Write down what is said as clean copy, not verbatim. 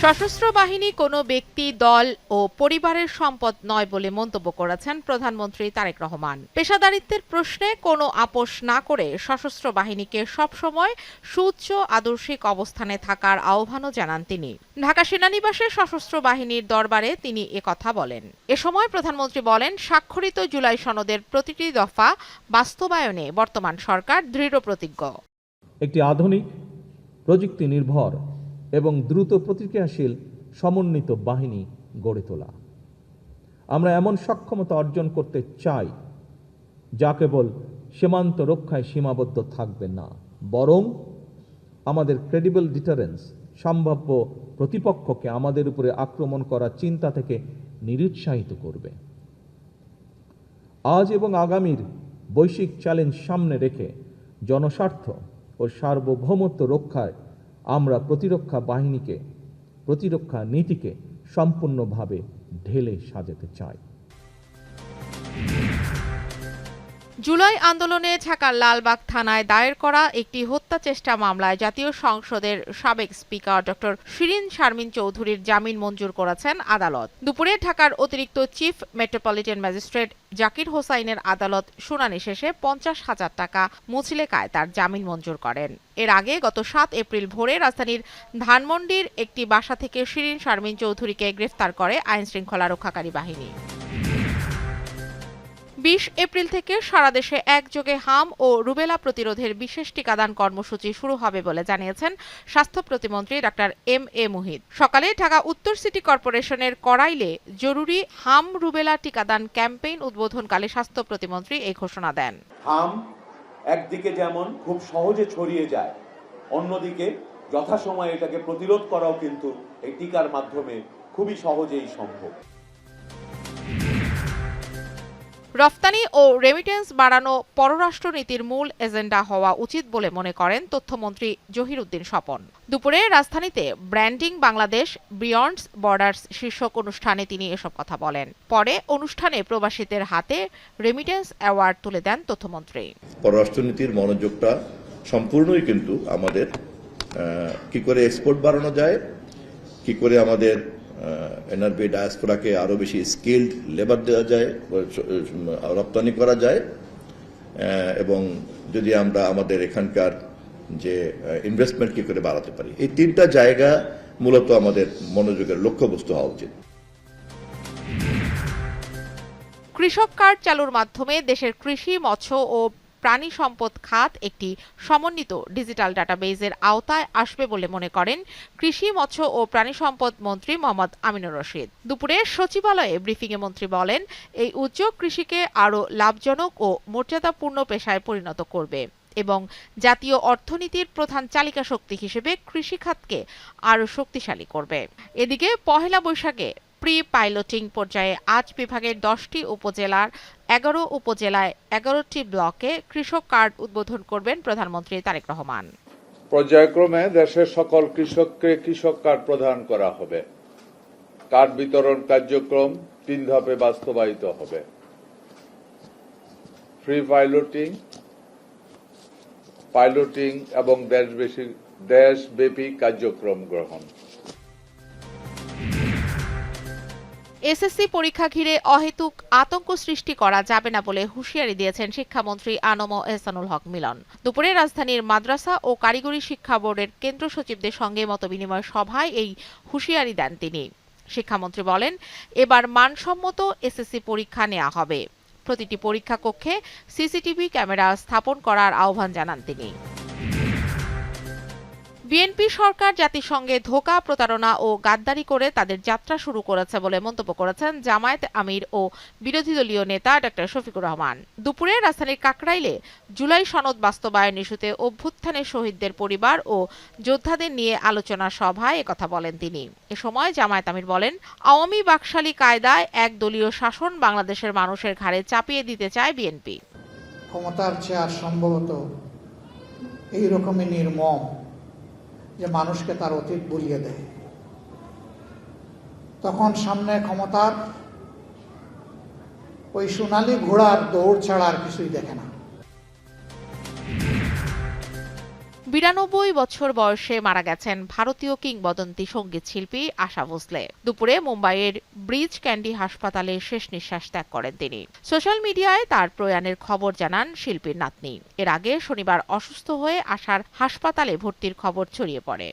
সশস্ত্র বাহিনী কোনো ব্যক্তি, দল ও পরিবারের সম্পদ নয় বলে মন্তব্য করেছেন প্রধানমন্ত্রী তারেক রহমান। পেশাদারিত্বের প্রশ্নে কোনো আপোষ না করে সশস্ত্র বাহিনীকে সবসময় সুউচ্চ আদর্শিক অবস্থানে থাকার আহ্বানও জানান তিনি। ঢাকা সেনানিবাসে সশস্ত্র বাহিনীর দরবারে তিনি একথা বলেন। এ সময় প্রধানমন্ত্রী বলেন, স্বাক্ষরিত জুলাই সনদের প্রতিটি দফা বাস্তবায়নে বর্তমান সরকার দৃঢ়প্রতিজ্ঞ। একটি আধুনিক, প্রযুক্তি নির্ভর এবং দ্রুত প্রতিক্রিয়াশীল সমন্বিত বাহিনী গড়ে তোলা। আমরা এমন সক্ষমতা অর্জন করতে চাই যা কেবল সীমান্ত রক্ষায় সীমাবদ্ধ থাকবে না, বরং আমাদের ক্রেডিবল ডিটারেন্স, সম্ভাব্য প্রতিপক্ষকে আমাদের উপরে আক্রমণ করার চিন্তা থেকে নিরুৎসাহিত করবে। আজ এবং আগামীর বৈশ্বিক চ্যালেঞ্জ সামনে রেখে জনস্বার্থ ও সার্বভৌমত্ব রক্ষায় আমরা প্রতিরক্ষা নীতিকে সম্পূর্ণভাবে ঢেলে সাজাতে চাই। জুলাই আন্দোলনে ঢাকার লালবাগ থানায় দায়ের করা একটি হত্যা চেষ্টা মামলায় জাতীয় সংসদের সাবেক স্পিকার ডক্টর শিরিন শারমিন চৌধুরীর জামিন মঞ্জুর করেছেন আদালত। দুপুরে ঢাকার অতিরিক্ত চিফ মেট্রোপলিটন ম্যাজিস্ট্রেট জাকির হোসাইনের আদালত শুনানি শেষে 50,000 টাকা মুচলেকায় তার জামিন মঞ্জুর করেন। এর আগে গত 7 এপ্রিল ভোরে রাজধানীর ধানমন্ডির একটি বাসা থেকে শিরিন শারমিন চৌধুরীকে গ্রেফতার করে আইনশৃঙ্খলা রক্ষাকারী বাহিনী। 20 এপ্রিল থেকে সারা দেশে একযোগে হাম ও রুবেলা প্রতিরোধের বিশেষ টিকাদান কর্মসূচি শুরু হবে বলে জানিয়েছেন স্বাস্থ্য প্রতিমন্ত্রী ডাক্তার এম.এ. মুহিত। সকালে ঢাকা উত্তর সিটি কর্পোরেশনের কড়াইলে জরুরি হাম রুবেলা টিকাদান ক্যাম্পেইন উদ্বোধনকালে স্বাস্থ্য প্রতিমন্ত্রী এই ঘোষণা দেন। হাম একদিকে যেমন খুব সহজে ছড়িয়ে যায়, অন্যদিকে যথাসময়ে এটাকে প্রতিরোধ করাও কিন্তু এই টিকার মাধ্যমে খুবই সহজেই সম্ভব। রফতানি ও রেমিটেন্স বাড়ানো পররাষ্ট্রনীতির মূল এজেন্ডা হওয়া উচিত বলে মনে করেন তথ্যমন্ত্রী জহিরুদ্দিন স্বপন। দুপুরে রাজধানীতে ব্র্যান্ডিং বাংলাদেশ বিয়ন্ডস বর্ডার্স শীর্ষক অনুষ্ঠানে তিনি এসব কথা বলেন। পরে অনুষ্ঠানে প্রবাসীদের হাতে রেমিটেন্স অ্যাওয়ার্ড তুলে দেন তথ্যমন্ত্রী। পররাষ্ট্রনীতির মনোযোগটা সম্পূর্ণই কিন্তু আমাদের কি করে এক্সপোর্ট বাড়ানো যায়, কি করে আমাদের এনআরবি ডায়াসপোরাকে আরো বেশি স্কিলড লেবার দেওয়া যায়, রপ্তানি করা যায়, এবং যদি আমরা আমাদের এখানকার যে ইনভেস্টমেন্ট কি করে বাড়াতে পারি, এই তিনটা জায়গা মূলত আমাদের মনোযোগের লক্ষ্যবস্তু হওয়া উচিত। কৃষক কার্ড চালুর মাধ্যমে দেশের কৃষি, মৎস্য ও প্রাণী সম্পদ খাত একটি সমন্বিত ডিজিটাল ডাটাবেজের আওতায় আসবে বলে মনে করেন কৃষি, মৎস্য ও প্রাণী সম্পদ মন্ত্রী মোহাম্মদ আমিনুর রশিদ। দুপুরে সচিবালয়ে ব্রিফিংয়ে মন্ত্রী বলেন, এই উদ্যোগ কৃষিকে আরও লাভজনক ও মর্যাদাপূর্ণ পেশায় পরিণত করবে এবং জাতীয় অর্থনীতির প্রধান চালিকা শক্তি হিসেবে কৃষি খাতকে আরও শক্তিশালী করবে। এদিকে পহেলা বৈশাখে প্রি পাইলটিং পর্যায়ে আজ বিভাগের 10টি উপজেলার 11 উপজেলায় 11টি ব্লকে কৃষক কার্ড উদ্বোধন করবেন প্রধানমন্ত্রী তারেক রহমান। পর্যায়ক্রমে দেশের সকল কৃষককে কৃষক কার্ড প্রদান করা হবে। কার্ড বিতরণ কার্যক্রম 3 ধাপে বাস্তবায়িত হবে। প্রি পাইলটিং এবং দেশব্যাপী কার্যক্রম গ্রহণ। এসএসসি পরীক্ষা ঘিরে অহেতুক আতঙ্ক সৃষ্টি করা যাবে না বলে হুঁশিয়ারি দিয়েছেন শিক্ষামন্ত্রী আ.ন.ম এহসানুল হক মিলন। দুপুরে রাজধানীর মাদ্রাসা ও কারিগরি শিক্ষা বোর্ডের কেন্দ্র সচিবদের সঙ্গে মতবিনিময় সভায় এই হুঁশিয়ারি দেন তিনি। শিক্ষামন্ত্রী বলেন, এবার মানসম্মত এসএসসি পরীক্ষা নেওয়া হবে। প্রতিটি পরীক্ষা কক্ষে সিসিটিভি ক্যামেরা স্থাপন করার আহ্বান জানান তিনি। বিএনপি সরকার জাতিসংঘে ধোঁকা, প্রতারণা ও গাদ্দারি করে তাদের যাত্রা শুরু করেছে বলে মন্তব্য করেছেন জামায়াতে আমির ও বিরোধী দলীয় নেতা ডক্টর শফিকুর রহমান। দুপুরে রাজধানীর কাকরাইলে জুলাই সনদ বাস্তবায়ন ইস্যুতে অভ্যুত্থানের শহীদদের পরিবার ও যোদ্ধাদের নিয়ে আলোচনা সভায় একথা বলেন তিনি। এ সময় জামায়াত আমির বলেন, আওয়ামী বাকশালী কায়দায় একদলীয় শাসন বাংলাদেশের মানুষের ঘাড়ে চাপিয়ে দিতে চায় বিএনপি। ক্ষমতার চেয়ার সম্ভবত এইরকমই নির্মম যে মানুষকে তার অতীত ভুলিয়ে দেয়। তখন সামনে ক্ষমতার ওই সোনালী ঘোড়ার দৌড় ছাড়া আর কিছুই দেখে না। 92 বছর বয়সে মারা গেছেন ভারতীয় কিংবদন্তি সঙ্গীত শিল্পী আশা ভোসলে। দুপুরে মুম্বাইয়ের ব্রিজ ক্যান্ডি হাসপাতালে শেষ নিঃশ্বাস ত্যাগ করেন তিনি। সোশ্যাল মিডিয়ায় তার প্রয়াণের খবর জানান শিল্পীর নাতনি। এর আগে শনিবার অসুস্থ হয়ে আশার হাসপাতালে ভর্তির খবর ছড়িয়ে পড়ে।